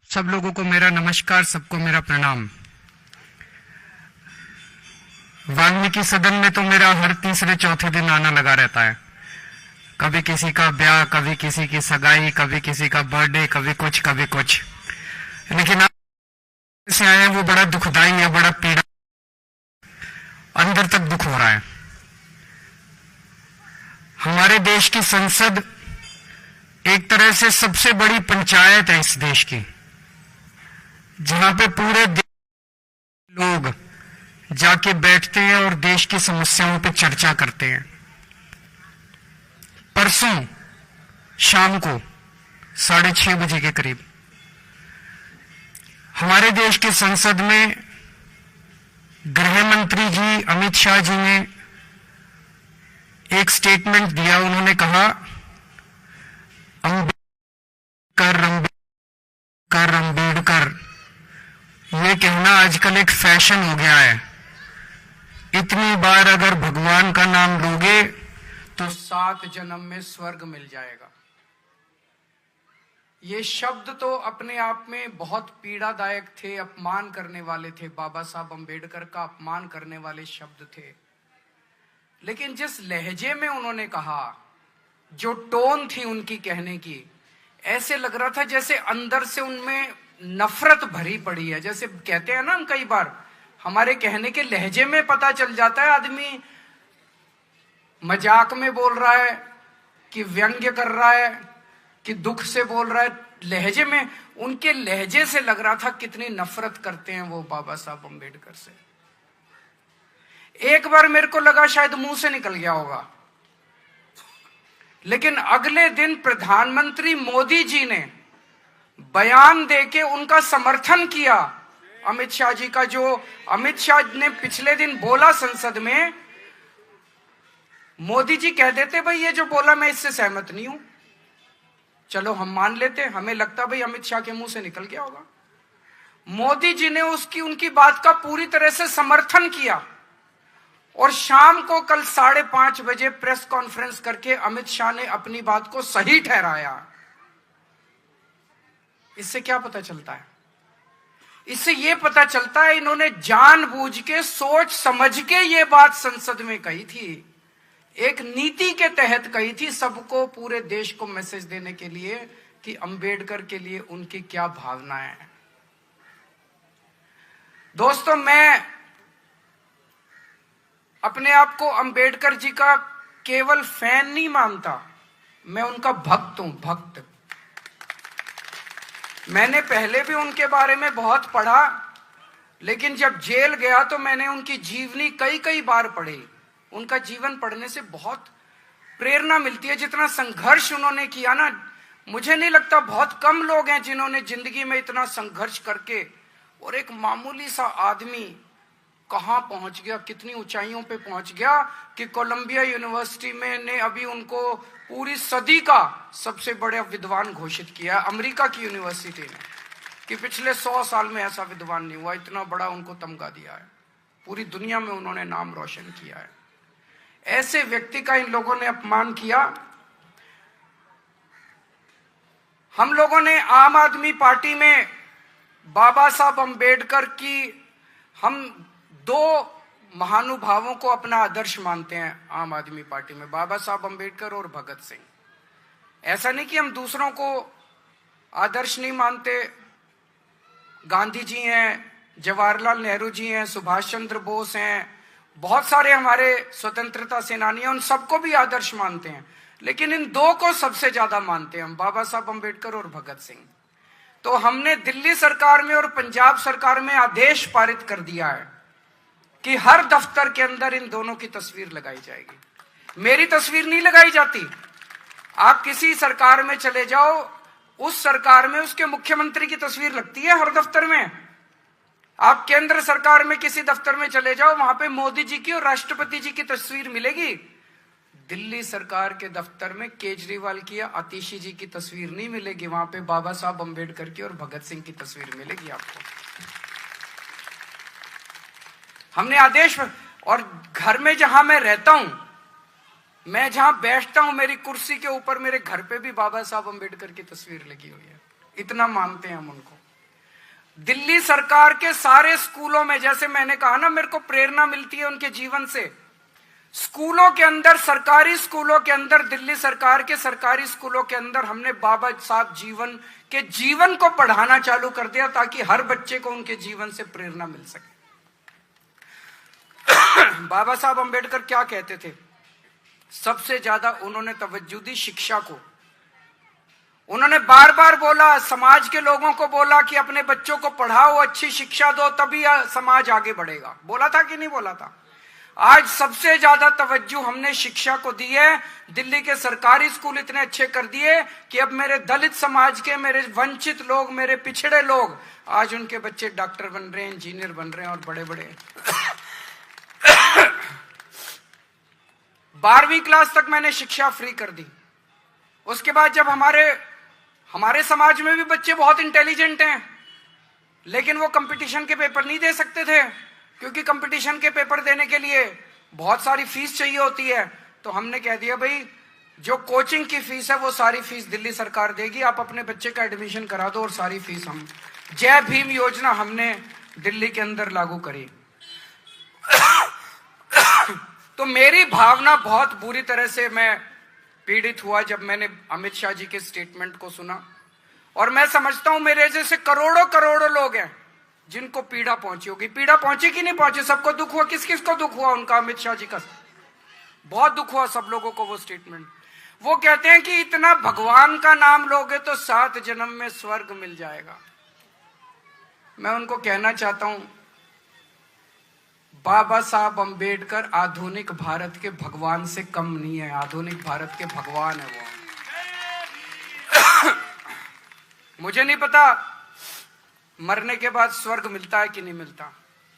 सब लोगों को मेरा नमस्कार, सबको मेरा प्रणाम। वाल्मीकि सदन में तो मेरा हर तीसरे चौथे दिन आना लगा रहता है। कभी किसी का ब्याह, कभी किसी की सगाई, कभी किसी का बर्थडे, कभी कुछ कभी कुछ। लेकिन आप से आए हैं वो बड़ा दुखदाई है, बड़ा पीड़ा, अंदर तक दुख हो रहा है। हमारे देश की संसद एक तरह से सबसे बड़ी पंचायत है इस देश की, जहां पे पूरे लोग जाके बैठते हैं और देश की समस्याओं पे चर्चा करते हैं। परसों शाम को 6:30 बजे के करीब हमारे देश की संसद में गृह मंत्री जी अमित शाह जी ने एक स्टेटमेंट दिया। उन्होंने कहा, अम्बेडकर ये कहना आजकल एक फैशन हो गया है। इतनी बार अगर भगवान का नाम लोगे तो 7 जन्म में स्वर्ग मिल जाएगा। ये शब्द तो अपने आप में बहुत पीड़ादायक थे, अपमान करने वाले थे, बाबा साहब अम्बेडकर का अपमान करने वाले शब्द थे। लेकिन जिस लहजे में उन्होंने कहा, जो टोन थी उनकी कहने की, ऐसे लग रहा था जैसे अंदर से उनमें नफरत भरी पड़ी है। जैसे कहते हैं ना, हम कई बार हमारे कहने के लहजे में पता चल जाता है आदमी मजाक में बोल रहा है कि व्यंग्य कर रहा है कि दुख से बोल रहा है। लहजे में, उनके लहजे से लग रहा था कितनी नफरत करते हैं वो बाबा साहब अम्बेडकर से। एक बार मेरे को लगा शायद मुंह से निकल गया होगा, लेकिन अगले दिन प्रधानमंत्री मोदी जी ने बयान देके उनका समर्थन किया। अमित शाह जी का, जो अमित शाह ने पिछले दिन बोला संसद में, मोदी जी कह देते भाई ये जो बोला मैं इससे सहमत नहीं हूं, चलो हम मान लेते। हमें लगता भाई अमित शाह के मुंह से निकल गया होगा। मोदी जी ने उनकी बात का पूरी तरह से समर्थन किया और शाम को कल 5:30 बजे प्रेस कॉन्फ्रेंस करके अमित शाह ने अपनी बात को सही ठहराया। इससे क्या पता चलता है? इससे यह पता चलता है इन्होंने जानबूझ के, सोच समझ के ये बात संसद में कही थी, एक नीति के तहत कही थी, सबको, पूरे देश को मैसेज देने के लिए कि अंबेडकर के लिए उनकी क्या भावनाएं हैं। दोस्तों, मैं अपने आप को अंबेडकर जी का केवल फैन नहीं मानता, मैं उनका भक्त हूं, भक्त। मैंने पहले भी उनके बारे में बहुत पढ़ा, लेकिन जब जेल गया तो मैंने उनकी जीवनी कई बार पढ़ी। उनका जीवन पढ़ने से बहुत प्रेरणा मिलती है। जितना संघर्ष उन्होंने किया ना, मुझे नहीं लगता बहुत कम लोग हैं जिन्होंने जिंदगी में इतना संघर्ष करके, और एक मामूली सा आदमी कहां पहुंच गया, कितनी ऊंचाइयों पे पहुंच गया कि कोलंबिया यूनिवर्सिटी में ने अभी उनको पूरी सदी का सबसे बड़े विद्वान घोषित किया। अमेरिका की यूनिवर्सिटी ने, कि पिछले 100 साल में ऐसा विद्वान नहीं हुआ, इतना बड़ा उनको तमगा दिया है। पूरी दुनिया में उन्होंने नाम रोशन किया है। ऐसे व्यक्ति का इन लोगों ने अपमान किया। हम लोगों ने आम आदमी पार्टी में बाबा साहब अम्बेडकर की, हम 2 महानुभावों को अपना आदर्श मानते हैं आम आदमी पार्टी में, बाबा साहब अम्बेडकर और भगत सिंह। ऐसा नहीं कि हम दूसरों को आदर्श नहीं मानते। गांधी जी हैं, जवाहरलाल नेहरू जी हैं, सुभाष चंद्र बोस हैं, बहुत सारे हमारे स्वतंत्रता सेनानी हैं, उन सबको भी आदर्श मानते हैं। लेकिन इन 2 को सबसे ज्यादा मानते हैं हम, बाबा साहब अम्बेडकर और भगत सिंह। तो हमने दिल्ली सरकार में और पंजाब सरकार में आदेश पारित कर दिया है कि हर दफ्तर के अंदर इन दोनों की तस्वीर लगाई जाएगी। मेरी तस्वीर नहीं लगाई जाती। आप किसी सरकार में चले जाओ, उस सरकार में उसके मुख्यमंत्री की तस्वीर लगती है हर दफ्तर में। आप केंद्र सरकार में किसी दफ्तर में चले जाओ, वहां पे मोदी जी की और राष्ट्रपति जी की तस्वीर मिलेगी। दिल्ली सरकार के दफ्तर में केजरीवाल की या आतिशी जी की तस्वीर नहीं मिलेगी, वहां पे बाबा साहब अम्बेडकर की और भगत सिंह की तस्वीर मिलेगी आपको। हमने आदेश, और घर में जहां मैं रहता हूं, मैं जहां बैठता हूं, मेरी कुर्सी के ऊपर मेरे घर पे भी बाबा साहब अम्बेडकर की तस्वीर लगी हुई है। इतना मानते हैं हम उनको। दिल्ली सरकार के सारे स्कूलों में, जैसे मैंने कहा ना, मेरे को प्रेरणा मिलती है उनके जीवन से। स्कूलों के अंदर, सरकारी स्कूलों के अंदर, दिल्ली सरकार के सरकारी स्कूलों के अंदर हमने बाबा साहब जीवन को पढ़ाना चालू कर दिया, ताकि हर बच्चे को उनके जीवन से प्रेरणा मिल सके। बाबा साहब अंबेडकर क्या कहते थे? सबसे ज्यादा उन्होंने तवज्जो दी शिक्षा को। उन्होंने बार बार बोला, समाज के लोगों को बोला कि अपने बच्चों को पढ़ाओ, अच्छी शिक्षा दो, तभी समाज आगे बढ़ेगा। बोला था कि नहीं बोला था? आज सबसे ज्यादा तवज्जो हमने शिक्षा को दी है। दिल्ली के सरकारी स्कूल इतने अच्छे कर दिए कि अब मेरे दलित समाज के, मेरे वंचित लोग, मेरे पिछड़े लोग, आज उनके बच्चे डॉक्टर बन रहे हैं, इंजीनियर बन रहे हैं और बड़े बड़े 12वीं क्लास तक मैंने शिक्षा फ्री कर दी। उसके बाद जब हमारे समाज में भी बच्चे बहुत इंटेलिजेंट हैं, लेकिन वो कंपटीशन के पेपर नहीं दे सकते थे, क्योंकि कंपटीशन के पेपर देने के लिए बहुत सारी फीस चाहिए होती है। तो हमने कह दिया, भाई जो कोचिंग की फीस है वो सारी फीस दिल्ली सरकार देगी, आप अपने बच्चे का एडमिशन करा दो और सारी फीस हम। जय भीम योजना हमने दिल्ली के अंदर लागू करी। तो मेरी भावना बहुत बुरी तरह से मैं पीड़ित हुआ जब मैंने अमित शाह जी के स्टेटमेंट को सुना। और मैं समझता हूं मेरे जैसे करोड़ों करोड़ों लोग हैं जिनको पीड़ा पहुंची होगी। पीड़ा पहुंची कि नहीं पहुंची? सबको दुख हुआ। किस किस को दुख हुआ उनका? अमित शाह जी का बहुत दुख हुआ सब लोगों को वो स्टेटमेंट। वो कहते हैं कि इतना भगवान का नाम लोगे तो 7 जन्म में स्वर्ग मिल जाएगा। मैं उनको कहना चाहता हूं, बाबा साहब अंबेडकर आधुनिक भारत के भगवान से कम नहीं है। आधुनिक भारत के भगवान है वो। मुझे नहीं पता मरने के बाद स्वर्ग मिलता है कि नहीं मिलता,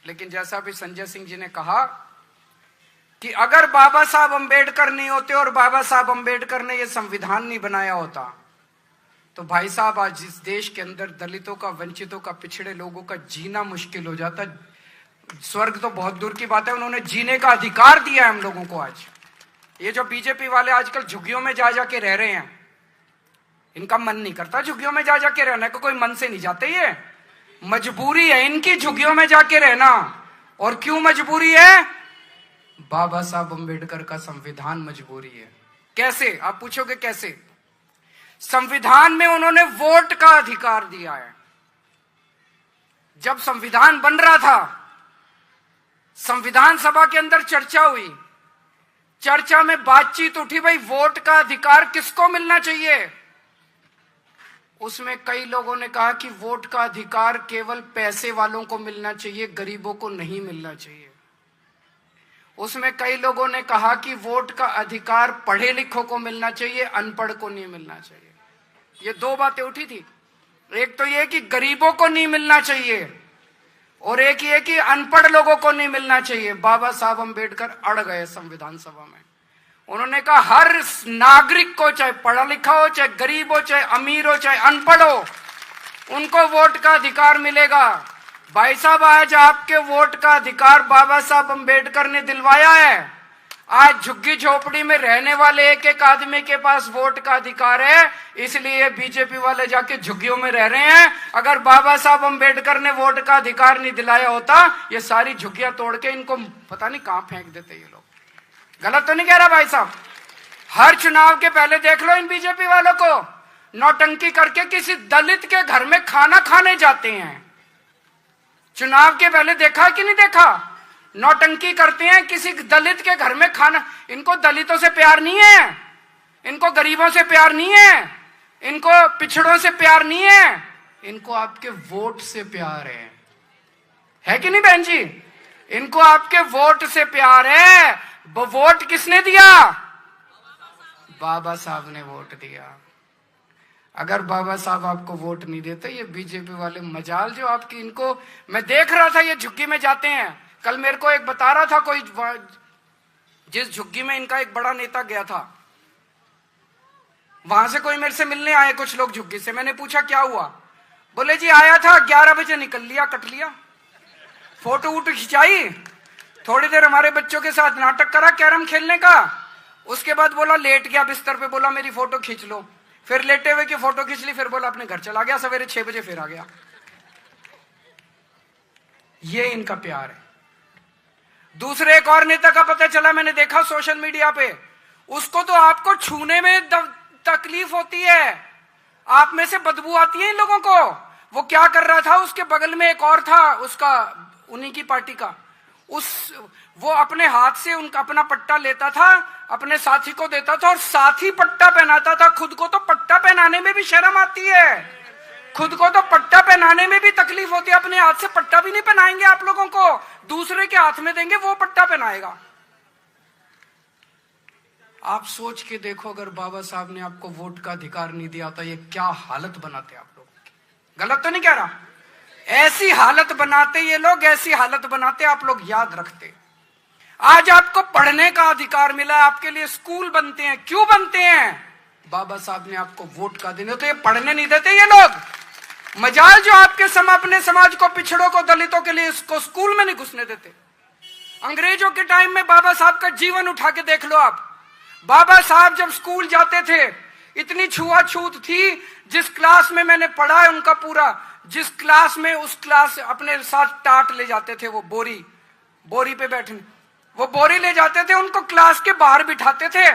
लेकिन जैसा भी संजय सिंह जी ने कहा कि अगर बाबा साहब अंबेडकर नहीं होते और बाबा साहब अंबेडकर ने यह संविधान नहीं बनाया होता, तो भाई साहब आज इस देश के अंदर दलितों का, वंचितों का, पिछड़े लोगों का जीना मुश्किल हो जाता। स्वर्ग तो बहुत दूर की बात है, उन्होंने जीने का अधिकार दिया है हम लोगों को। आज ये जो बीजेपी वाले आजकल झुग्गियों में जा जाके रह रहे हैं, इनका मन नहीं करता झुग्गियों में जा जाके रहने को। कोई मन से नहीं जाते, ये मजबूरी है इनकी झुग्गियों में जाके रहना। और क्यों मजबूरी है? बाबा साहब अंबेडकर का संविधान मजबूरी है। कैसे? आप पूछोगे कैसे? संविधान में उन्होंने वोट का अधिकार दिया है। जब संविधान बन रहा था, संविधान सभा के अंदर चर्चा हुई, चर्चा में बातचीत उठी, भाई वोट का अधिकार किसको मिलना चाहिए? उसमें कई लोगों ने कहा कि वोट का अधिकार केवल पैसे वालों को मिलना चाहिए, गरीबों को नहीं मिलना चाहिए। उसमें कई लोगों ने कहा कि वोट का अधिकार पढ़े लिखों को मिलना चाहिए, अनपढ़ को नहीं मिलना चाहिए। ये 2 बातें उठी थी। एक तो ये कि गरीबों को नहीं मिलना चाहिए, और एक ये कि अनपढ़ लोगों को नहीं मिलना चाहिए। बाबा साहब अंबेडकर अड़ गए संविधान सभा में। उन्होंने कहा हर नागरिक को, चाहे पढ़ा लिखा हो, चाहे गरीब हो, चाहे अमीर हो, चाहे अनपढ़ हो, उनको वोट का अधिकार मिलेगा। भाई साहब, आज आपके वोट का अधिकार बाबा साहब अंबेडकर ने दिलवाया है। आज झुग्गी झोपड़ी में रहने वाले एक एक आदमी के पास वोट का अधिकार है, इसलिए बीजेपी वाले जाके झुग्गियों में रह रहे हैं। अगर बाबा साहब अंबेडकर ने वोट का अधिकार नहीं दिलाया होता, ये सारी झुग्गियां तोड़ के इनको पता नहीं कहां फेंक देते ये लोग। गलत तो नहीं कह रहा भाई साहब? हर चुनाव के पहले देख लो इन बीजेपी वालों को, नौटंकी करके किसी दलित के घर में खाना खाने जाते हैं। चुनाव के पहले देखा कि नहीं देखा? नौटंकी करते हैं किसी दलित के घर में खाना। इनको दलितों से प्यार नहीं है, इनको गरीबों से प्यार नहीं है, इनको पिछड़ों से प्यार नहीं है, इनको आपके वोट से प्यार है कि नहीं बहन जी? इनको आपके वोट से प्यार है। वो वोट किसने दिया? बाबा साहब ने वोट दिया। अगर बाबा साहब आपको वोट नहीं देते, ये बीजेपी वाले मजाल जो आपकी, इनको मैं देख रहा था ये झुग्गी में जाते हैं। कल मेरे को एक बता रहा था कोई, जिस झुग्गी में इनका एक बड़ा नेता गया था, वहां से कोई मेरे से मिलने आए कुछ लोग झुग्गी से। मैंने पूछा क्या हुआ? बोले जी आया था, 11 बजे निकल लिया, कट लिया। फोटो वोटो खिंचाई, थोड़ी देर हमारे बच्चों के साथ नाटक करा कैरम खेलने का, उसके बाद बोला लेट गया बिस्तर पे, बोला मेरी फोटो खींच लो। फिर लेटे हुए की फोटो खींच ली, फिर बोला अपने घर चला गया। सवेरे 6 बजे फिर आ गया। ये इनका प्यार है। दूसरे एक और नेता का पता चला, मैंने देखा सोशल मीडिया पे, उसको तो आपको छूने में तकलीफ होती है, आप में से बदबू आती है इन लोगों को। वो क्या कर रहा था, उसके बगल में एक और था उसका, उन्हीं की पार्टी का, वो अपने हाथ से उनका अपना पट्टा लेता था, अपने साथी को देता था और साथी पट्टा पहनाता था। खुद को तो पट्टा पहनाने में भी शर्म आती है, खुद को तो पट्टा पहनाने में भी तकलीफ होती है। अपने हाथ से पट्टा भी नहीं पहनाएंगे आप लोगों को, दूसरे के हाथ में देंगे, वो पट्टा पहनाएगा। आप सोच के देखो, अगर बाबा साहब ने आपको वोट का अधिकार नहीं दिया तो ये क्या हालत बनाते आप लोगों की। गलत तो नहीं कह रहा, ऐसी हालत बनाते ये लोग, ऐसी हालत बनाते आप लोग याद रखते। आज आपको पढ़ने का अधिकार मिला, आपके लिए स्कूल बनते हैं, क्यों बनते हैं? बाबा साहब ने आपको वोट का दिन, तो ये पढ़ने नहीं देते ये लोग। मजाल जो आपके अपने समाज को, पिछड़ों को, दलितों के लिए इसको स्कूल में नहीं घुसने देते। अंग्रेजों के टाइम में बाबा साहब का जीवन उठा के देख लो आप। बाबा साहब जब स्कूल जाते थे, इतनी छुआछूत थी। जिस क्लास में मैंने पढ़ा है उनका पूरा, जिस क्लास में, उस क्लास अपने साथ टाट ले जाते थे, वो बोरी पे बैठने, वो बोरी ले जाते थे, उनको क्लास के बाहर बिठाते थे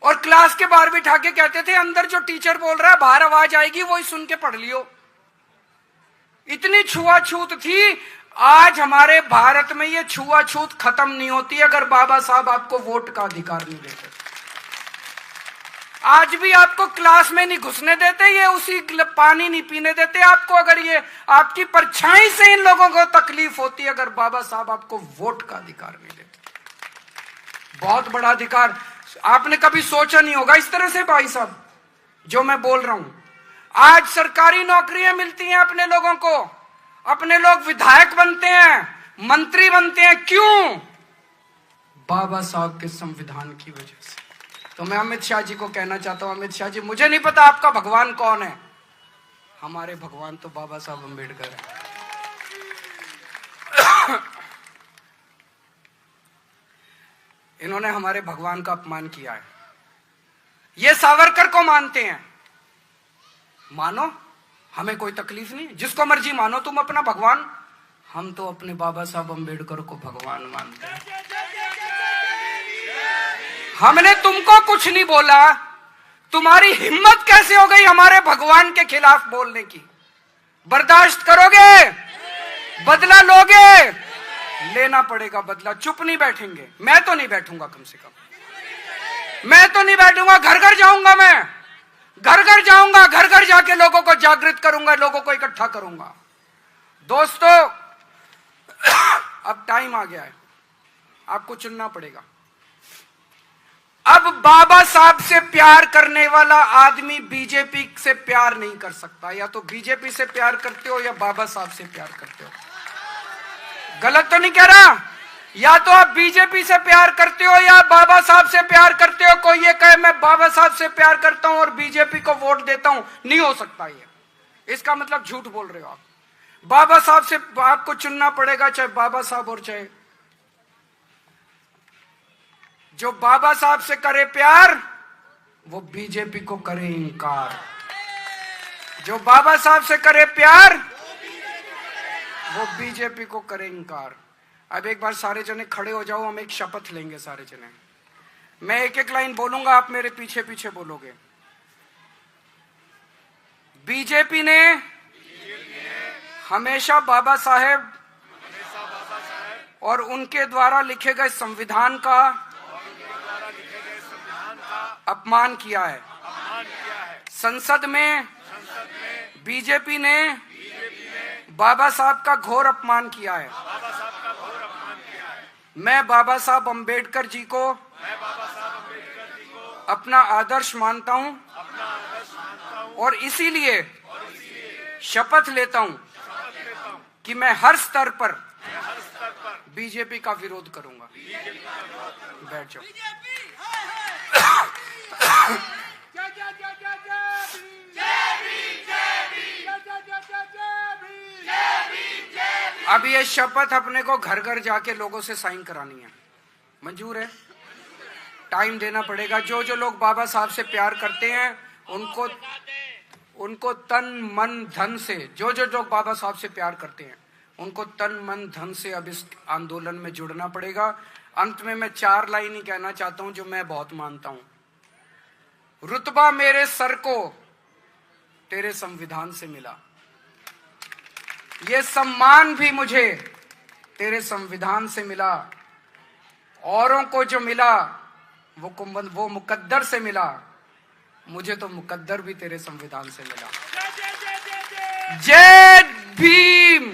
और क्लास के बाहर बिठा के कहते थे अंदर जो टीचर बोल रहा है बाहर आवाज आएगी, वही सुन के पढ़ लियो। इतनी छुआछूत थी। आज हमारे भारत में ये छुआछूत खत्म नहीं होती अगर बाबा साहब आपको वोट का अधिकार नहीं देते। आज भी आपको क्लास में नहीं घुसने देते, ये उसी पानी नहीं पीने देते आपको। अगर ये आपकी परछाई से इन लोगों को तकलीफ होती है, अगर बाबा साहब आपको वोट का अधिकार नहीं देते। बहुत बड़ा अधिकार, आपने कभी सोचा नहीं होगा इस तरह से भाई साहब जो मैं बोल रहा हूं। आज सरकारी नौकरियां मिलती हैं अपने लोगों को, अपने लोग विधायक बनते हैं, मंत्री बनते हैं, क्यों? बाबा साहब के संविधान की वजह से। तो मैं अमित शाह जी को कहना चाहता हूं, अमित शाह जी, मुझे नहीं पता आपका भगवान कौन है, हमारे भगवान तो बाबा साहब अम्बेडकर है। इन्होंने हमारे भगवान का अपमान किया है। ये सावरकर को मानते हैं, मानो, हमें कोई तकलीफ नहीं, जिसको मर्जी मानो तुम अपना भगवान। हम तो अपने बाबा साहब अम्बेडकर को भगवान मानते हैं। हमने तुमको कुछ नहीं बोला, तुम्हारी हिम्मत कैसे हो गई हमारे भगवान के खिलाफ बोलने की? बर्दाश्त करोगे? बदला लोगे? लेना पड़ेगा बदला, चुप नहीं बैठेंगे। मैं तो नहीं बैठूंगा, कम से कम मैं तो नहीं बैठूंगा। घर घर जाऊंगा, मैं घर घर जाऊंगा, घर घर जाके लोगों को जागृत करूंगा, लोगों को इकट्ठा करूंगा। दोस्तों, अब टाइम आ गया है, आपको चुनना पड़ेगा। अब बाबा साहब से प्यार करने वाला आदमी बीजेपी से प्यार नहीं कर सकता। या तो बीजेपी से प्यार करते हो या बाबा साहब से प्यार करते हो। गलत तो नहीं कह रहा? या तो आप बीजेपी से प्यार करते हो या बाबा साहब से प्यार करते हो। कोई ये कहे मैं बाबा साहब से प्यार करता हूं और बीजेपी को वोट देता हूं, नहीं हो सकता ये। इसका मतलब झूठ बोल रहे हो आप। बाबा साहब से आपको चुनना पड़ेगा, चाहे बाबा साहब और चाहे जो बाबा साहब से करे प्यार वो बीजेपी को करे इनकार। जो बाबा साहब से करे प्यार वो बीजेपी को करे इनकार। अब एक बार सारे जने खड़े हो जाओ, हम एक शपथ लेंगे सारे जने। मैं एक एक लाइन बोलूंगा, आप मेरे पीछे पीछे बोलोगे। बीजेपी ने हमेशा बाबा साहेब और उनके द्वारा लिखे गए संविधान का अपमान किया है। संसद में बीजेपी ने बाबा साहब का घोर अपमान किया है। मैं बाबा साहब अम्बेडकर जी को अपना आदर्श मानता हूं और इसीलिए शपथ लेता हूं कि मैं हर स्तर पर बीजेपी का विरोध करूंगा। बैठ जाओ। अब ये शपथ अपने को घर घर जाके लोगों से साइन करानी है। मंजूर है? टाइम देना पड़ेगा। जो जो लोग बाबा साहब से प्यार करते हैं उनको तन मन धन से, जो जो लोग बाबा साहब से प्यार करते हैं उनको तन मन धन से अब इस आंदोलन में जुड़ना पड़ेगा। अंत में मैं 4 लाइन ही कहना चाहता हूं जो मैं बहुत मानता हूं। रुतबा मेरे सर को तेरे संविधान से मिला, ये सम्मान भी मुझे तेरे संविधान से मिला। औरों को जो मिला वो मुकद्दर से मिला, मुझे तो मुकद्दर भी तेरे संविधान से मिला। जय भीम।